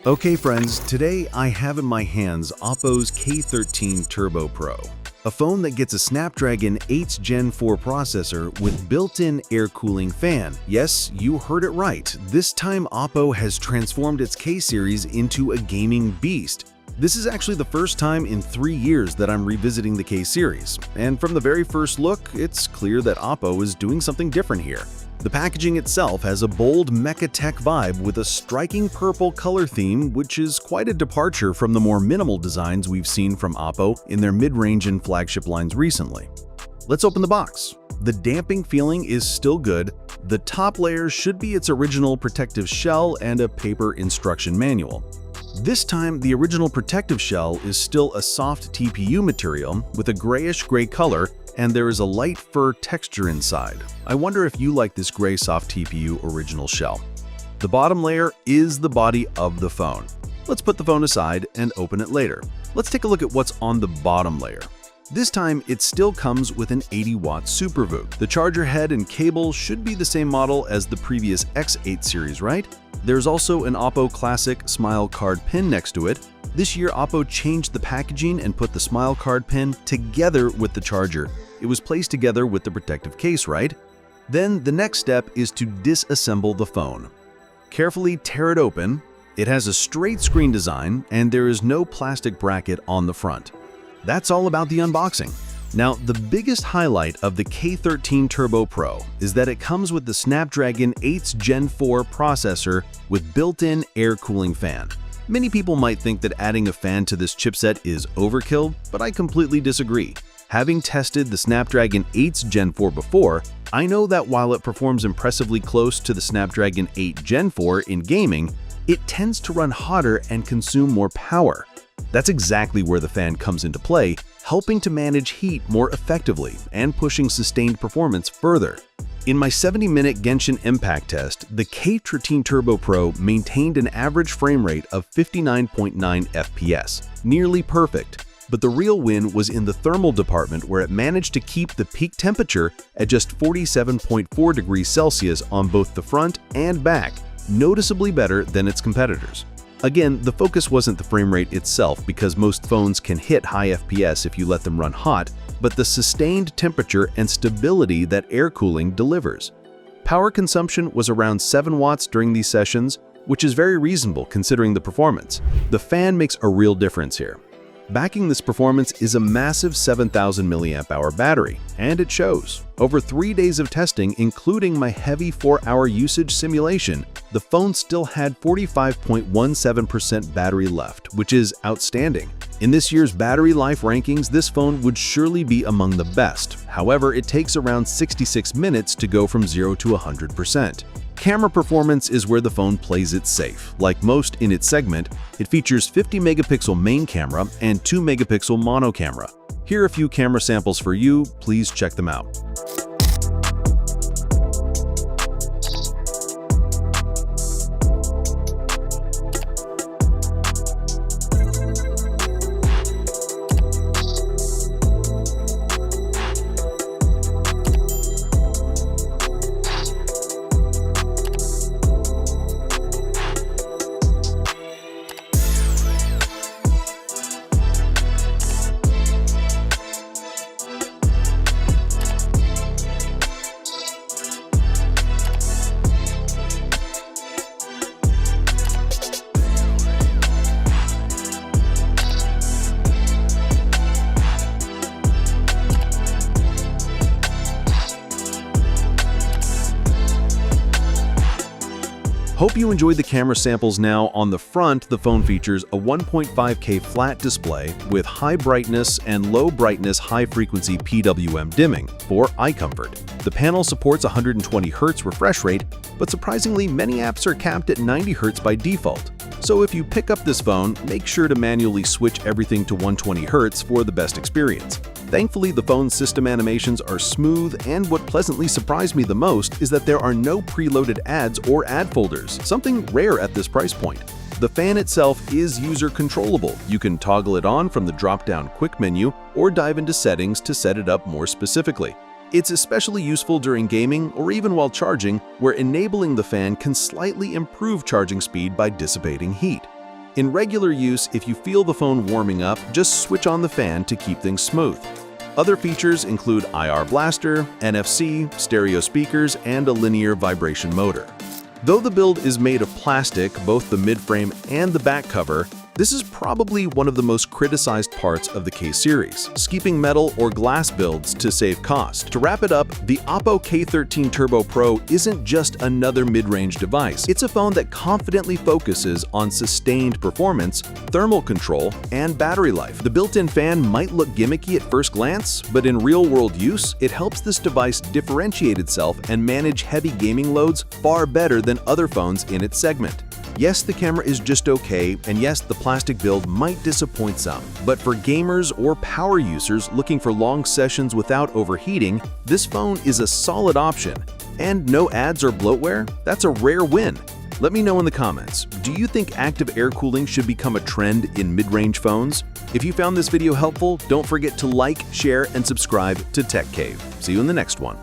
Okay friends, today I have in my hands Oppo's K13 Turbo Pro, a phone that gets a Snapdragon 8 Gen 4 processor with built-in air cooling fan. Yes, you heard it right. This time Oppo has transformed its K series into a gaming beast. This is actually the first time in 3 years that I'm revisiting the K series, and from the very first look, it's clear that Oppo is doing something different here. The packaging itself has a bold mecha tech vibe with a striking purple color theme, which is quite a departure from the more minimal designs we've seen from Oppo in their mid-range and flagship lines recently. Let's open the box. The damping feeling is still good. The top layer should be its original protective shell and a paper instruction manual. This time, the original protective shell is still a soft TPU material with a grayish-gray color, and there is a light fur texture inside. I wonder if you like this gray soft TPU original shell. The bottom layer is the body of the phone. Let's put the phone aside and open it later. Let's take a look at what's on the bottom layer. This time, it still comes with an 80-watt SuperVOOC. The charger head and cable should be the same model as the previous X8 series, right? There's also an Oppo Classic Smile Card pin next to it. This year, Oppo changed the packaging and put the Smile Card pin together with the charger. It was placed together with the protective case, right? Then the next step is to disassemble the phone. Carefully tear it open. It has a straight screen design, and there is no plastic bracket on the front. That's all about the unboxing. Now, the biggest highlight of the K13 Turbo Pro is that it comes with the Snapdragon 8 Gen 4 processor with built-in air cooling fan. Many people might think that adding a fan to this chipset is overkill, but I completely disagree. Having tested the Snapdragon 8 Gen 4 before, I know that while it performs impressively close to the Snapdragon 8 Gen 4 in gaming, it tends to run hotter and consume more power. That's exactly where the fan comes into play, helping to manage heat more effectively and pushing sustained performance further. In my 70-minute Genshin Impact test, the K13 Turbo Pro maintained an average frame rate of 59.9 FPS, nearly perfect. But the real win was in the thermal department, where it managed to keep the peak temperature at just 47.4 degrees Celsius on both the front and back, noticeably better than its competitors. Again, the focus wasn't the frame rate itself, because most phones can hit high FPS if you let them run hot, but the sustained temperature and stability that air cooling delivers. Power consumption was around 7 watts during these sessions, which is very reasonable considering the performance. The fan makes a real difference here. Backing this performance is a massive 7,000 mAh battery, and it shows. Over 3 days of testing, including my heavy 4-hour usage simulation, the phone still had 45.17% battery left, which is outstanding. In this year's battery life rankings, this phone would surely be among the best. However, it takes around 66 minutes to go from 0 to 100%. Camera performance is where the phone plays it safe. Like most in its segment, it features 50-megapixel main camera and 2-megapixel mono camera. Here are a few camera samples for you. Please check them out. Hope you enjoyed the camera samples. Now, on the front, the phone features a 1.5K flat display with high brightness and low brightness high-frequency PWM dimming for eye comfort. The panel supports 120Hz refresh rate, but surprisingly, many apps are capped at 90Hz by default. So if you pick up this phone, make sure to manually switch everything to 120Hz for the best experience. Thankfully, the phone's system animations are smooth, and what pleasantly surprised me the most is that there are no preloaded ads or ad folders, something rare at this price point. The fan itself is user controllable. You can toggle it on from the drop-down quick menu or dive into settings to set it up more specifically. It's especially useful during gaming or even while charging, where enabling the fan can slightly improve charging speed by dissipating heat. In regular use, if you feel the phone warming up, just switch on the fan to keep things smooth. Other features include IR blaster, NFC, stereo speakers, and a linear vibration motor. Though the build is made of plastic, both the midframe and the back cover, this is probably one of the most criticized parts of the K series, skipping metal or glass builds to save cost. To wrap it up, the Oppo K13 Turbo Pro isn't just another mid-range device. It's a phone that confidently focuses on sustained performance, thermal control, and battery life. The built-in fan might look gimmicky at first glance, but in real-world use, it helps this device differentiate itself and manage heavy gaming loads far better than other phones in its segment. Yes, the camera is just okay, and yes, the plastic build might disappoint some. But for gamers or power users looking for long sessions without overheating, this phone is a solid option. And no ads or bloatware? That's a rare win. Let me know in the comments, do you think active air cooling should become a trend in mid-range phones? If you found this video helpful, don't forget to like, share, and subscribe to Tech Cave. See you in the next one.